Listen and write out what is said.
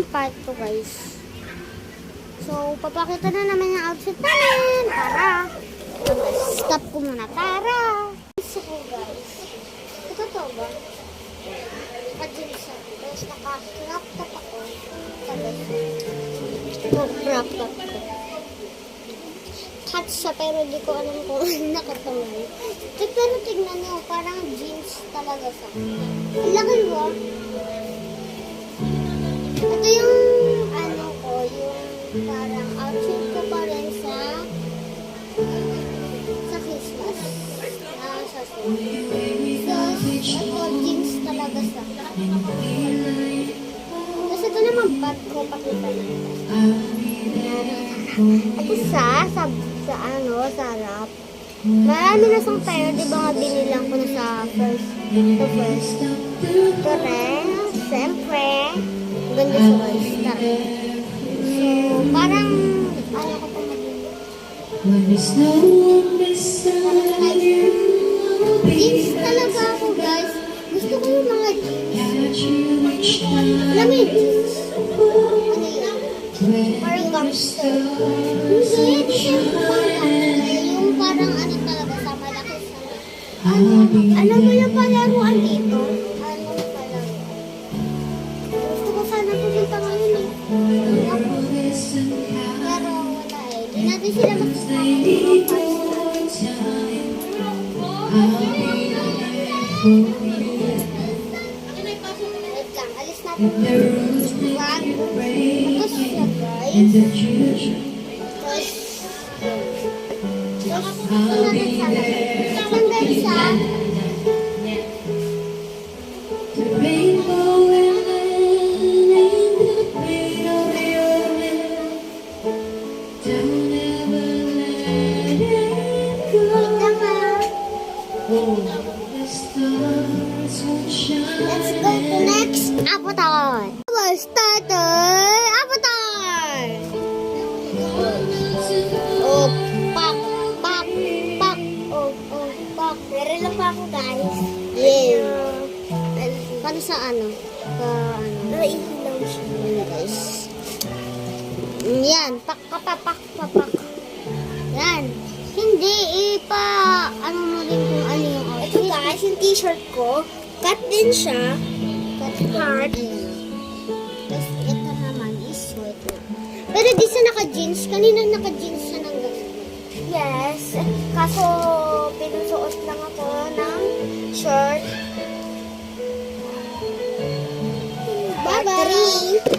part 2 guys. So, papakita na naman yung outfit namin. Tara! Stop ko muna. Tara! Gusto ko guys. Ito to ba? Naka-jeans ako. Tapos naka-crop top ako. Tapos, ito crop top ko. Cut siya pero di ko alam kung nakatungan. Pero tignan nyo, parang jeans talaga sa ang laki mo. Ito yung ano ko, yung parang outfit ko pa rin sa Christmas. Sa school. So, ito jeans talaga sa tapos ito naman bag ko, pakita natin. Ito sa rap. Marami na sang tayo, di ba nga binilang ko na sa first. Ito rin, siyempre, ganda sa guys. So, parang, ano ko pa mag-ilang. Jeans talaga ako guys. Gusto ko yung mga jeans. Alam mo yung jeans? Ano yun? Parang gangster. Hindi siya yung parang ano talaga sa malaki sa ano mo yung palaruan dito? Ano palaruan? Gusto ko sana pupunta ngayon eh. Pero wala eh. Di natin sila magsasama. Wait lang, alis natin. Wag. Tapos siya guys. Let's go to next avatar. Our starter avatar. Oh, pak. Oh, pak. Meron lang pa ako guys. Yeah. Paano sa ano? Naihilaw siya. Guys. Yan. Pak. Yan. Hindi ano mo din kung ano yung outfit. Ito guys, yung t-shirt ko. Cut din siya. Hard. Tapos ito naman is sweater. Pero di siya naka-jeans. Kanina naka-jeans siya ng ganito. Yes. Kaso pinusuot lang ako ng shirt. Bye-bye.